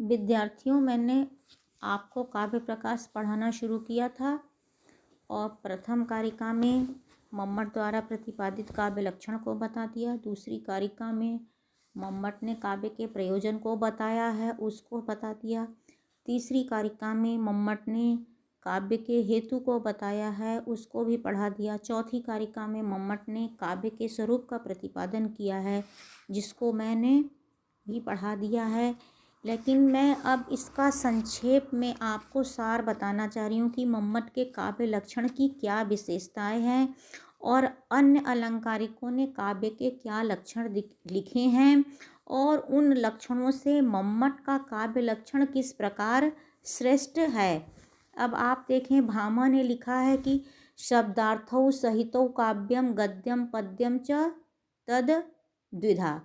विद्यार्थियों, मैंने आपको काव्य प्रकाश पढ़ाना शुरू किया था और प्रथम कारिका में मम्मट द्वारा प्रतिपादित काव्य लक्षण को बता दिया। दूसरी कारिका में मम्मट ने काव्य के प्रयोजन को बताया है, उसको बता दिया। तीसरी कारिका में मम्मट ने काव्य के हेतु को बताया है, उसको भी पढ़ा दिया। चौथी कारिका में मम्मट ने काव्य के स्वरूप का प्रतिपादन किया है, जिसको मैंने भी पढ़ा दिया है। लेकिन मैं अब इसका संक्षेप में आपको सार बताना चाह रही हूँ कि मम्मट के काव्य लक्षण की क्या विशेषताएं हैं और अन्य अलंकारिकों ने काव्य के क्या लक्षण लिखे हैं और उन लक्षणों से मम्मट का काव्य लक्षण किस प्रकार श्रेष्ठ है। अब आप देखें, भामा ने लिखा है कि शब्दार्थौ सहितौ काव्यम गद्यम पद्यम च तद द्विधा।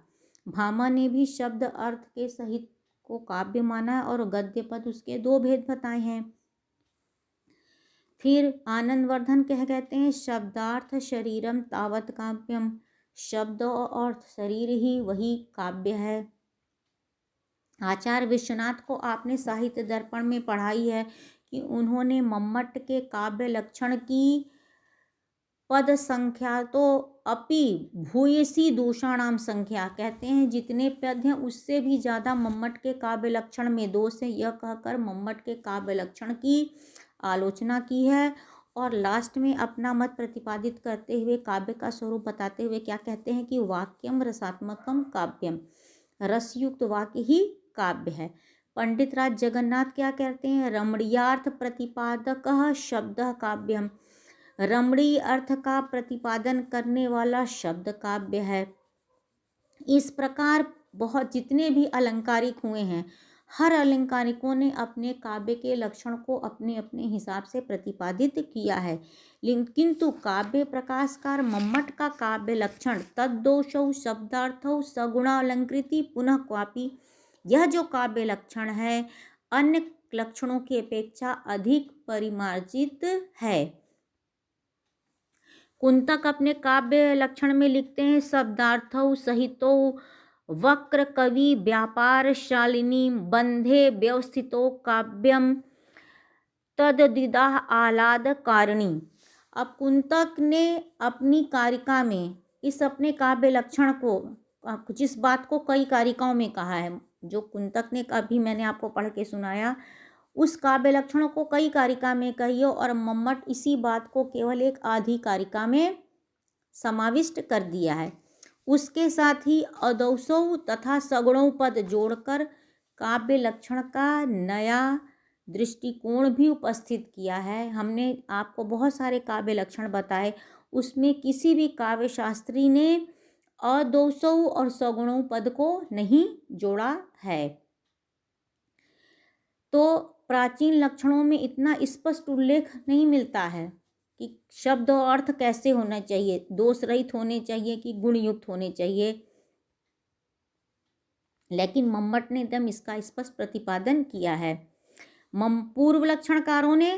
भामा ने भी शब्द अर्थ के सहित को काव्य माना है और गद्य पद उसके दो भेद बताए हैं। फिर आनंदवर्धन कहते हैं शब्दार्थ शरीरम तावत काव्यम। शब्द और अर्थ शरीर ही वही काव्य है। आचार्य विश्वनाथ को आपने साहित्य दर्पण में पढ़ाई है कि उन्होंने मम्मट के काव्य लक्षण की पद संख्या तो अपि भूयसी दोषाणाम संख्या, कहते हैं जितने पद हैं उससे भी ज़्यादा मम्मट के काव्य लक्षण में दोष है, यह कहकर मम्मट के काव्य लक्षण की आलोचना की है। और लास्ट में अपना मत प्रतिपादित करते हुए काव्य का स्वरूप बताते हुए क्या कहते हैं कि वाक्यम रसात्मकम काव्यम, रसयुक्त वाक्य ही काव्य है। पंडित राज जगन्नाथ क्या कहते हैं, रमणीयार्थ प्रतिपादक शब्द काव्यम, रमणीय अर्थ का प्रतिपादन करने वाला शब्द काव्य है। इस प्रकार बहुत जितने भी अलंकारिक हुए हैं, हर अलंकारिकों ने अपने काव्य के लक्षण को अपने अपने हिसाब से प्रतिपादित किया है। किंतु काव्य प्रकाशकार मम्मट का काव्य लक्षण तद्दोषौ शब्दार्थौ सगुणालंकृति पुनः क्वापि, यह जो काव्य लक्षण है अन्य लक्षणों की अपेक्षा अधिक परिमार्जित है। कुंतक अपने काव्य लक्षण में लिखते हैं शब्दार्थौ सहितो वक्र कवि व्यापार शालिनी बंधे व्यवस्थितो काव्यम तद्विदा आह्लाद कारिणी। अब कुंतक ने अपनी कारिका में इस अपने काव्य लक्षण को, जिस बात को कई कारिकाओं में कहा है, जो कुंतक ने अभी मैंने आपको पढ़ के सुनाया, उस काव्य लक्षणों को कई कारिका में कही और मम्मट इसी बात को केवल एक आधी कारिका में समाविष्ट कर दिया है। उसके साथ ही अदौसौ तथा सगुणों पद जोड़कर काव्य लक्षण का नया दृष्टिकोण भी उपस्थित किया है। हमने आपको बहुत सारे काव्य लक्षण बताए, उसमें किसी भी काव्य शास्त्री ने अदौसौ और सगुणों पद को नहीं जोड़ा है। तो प्राचीन लक्षणों में इतना स्पष्ट उल्लेख नहीं मिलता है कि शब्द और अर्थ कैसे होना चाहिए, दोष रहित होने चाहिए कि गुण युक्त होने चाहिए, लेकिन मम्मट ने एकदम इसका स्पष्ट प्रतिपादन किया है। पूर्व लक्षणकारों ने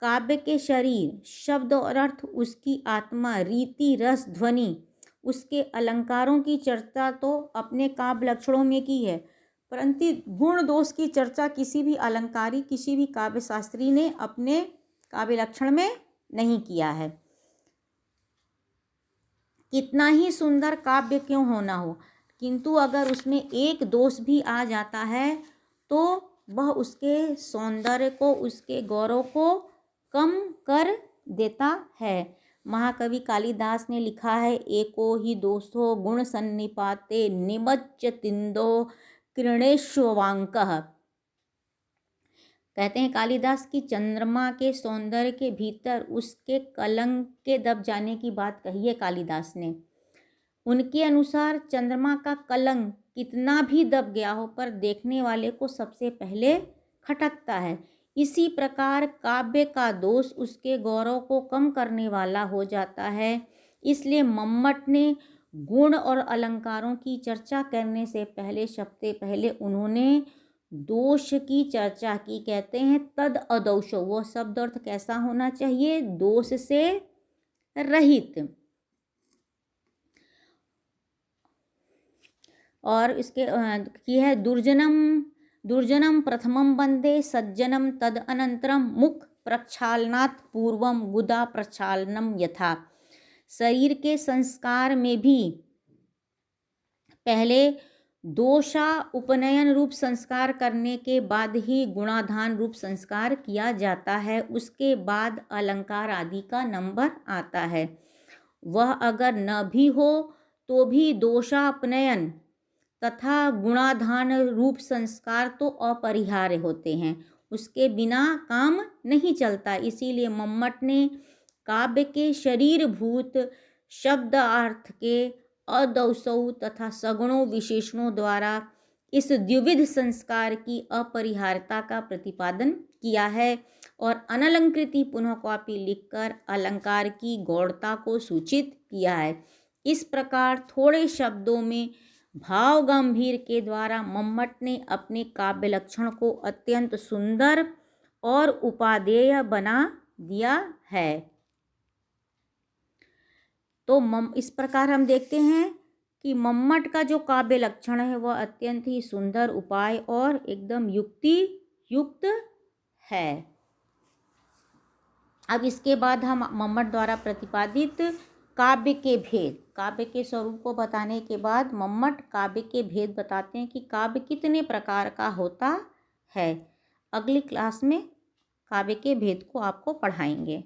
काव्य के शरीर, शब्द और अर्थ, उसकी आत्मा, रीति, रस, ध्वनि, उसके अलंकारों की चर्चा तो अपने काव्य लक्षणों में की है, परंतु गुण दोष की चर्चा किसी भी अलंकारी, किसी भी काव्य शास्त्री ने अपने काव्य लक्षण में नहीं किया है। कितना ही सुंदर काव्य क्यों होना हो, किंतु अगर उसमें एक दोष भी आ जाता है तो वह उसके सौंदर्य को, उसके गौरव को कम कर देता है। महाकवि कालिदास ने लिखा है एको ही दोषो गुण सन्निपाते निमज्जतिंदो कृणेष्वांकः। कहते हैं कालिदास की चंद्रमा के सौंदर्य के भीतर उसके कलंक के दब जाने की बात कही है कालिदास ने। उनके अनुसार चंद्रमा का कलंक कितना भी दब गया हो पर देखने वाले को सबसे पहले खटकता है। इसी प्रकार काव्य का दोष उसके गौरव को कम करने वाला हो जाता है। इसलिए मम्मट ने गुण और अलंकारों की चर्चा करने से पहले, सबसे पहले उन्होंने दोष की चर्चा की। कहते हैं तद अदौषो, वो शब्द अर्थ कैसा होना चाहिए, दोष से रहित। और इसके की है दुर्जनम दुर्जनम प्रथमं वंदे सज्जनम तद अनंतरम मुख प्रक्षालनात् पूर्वम गुदा प्रक्षालनम यथा। शरीर के संस्कार में भी पहले दोषा उपनयन रूप संस्कार करने के बाद ही गुणाधान रूप संस्कार किया जाता है। उसके बाद अलंकार आदि का नंबर आता है। वह अगर न भी हो तो भी दोषापनयन तथा गुणाधान रूप संस्कार तो अपरिहार्य होते हैं, उसके बिना काम नहीं चलता। इसीलिए मम्मट ने काव्य के शरीरभूत शब्द अर्थ के अदौसौ तथा सगुणों विशेषणों द्वारा इस द्विविध संस्कार की अपरिहार्यता का प्रतिपादन किया है और अनलंकृति पुनः कॉपी लिखकर अलंकार की गौड़ता को सूचित किया है। इस प्रकार थोड़े शब्दों में भाव गंभीर के द्वारा मम्मट ने अपने काव्य लक्षण को अत्यंत सुंदर और उपादेय बना दिया है। तो इस प्रकार हम देखते हैं कि मम्मट का जो काव्य लक्षण है वह अत्यंत ही सुंदर, उपाय और एकदम युक्ति युक्त है। अब इसके बाद हम मम्मट द्वारा प्रतिपादित काव्य के भेद, काव्य के स्वरूप को बताने के बाद मम्मट काव्य के भेद बताते हैं कि काव्य कितने प्रकार का होता है। अगली क्लास में काव्य के भेद को आपको पढ़ाएंगे।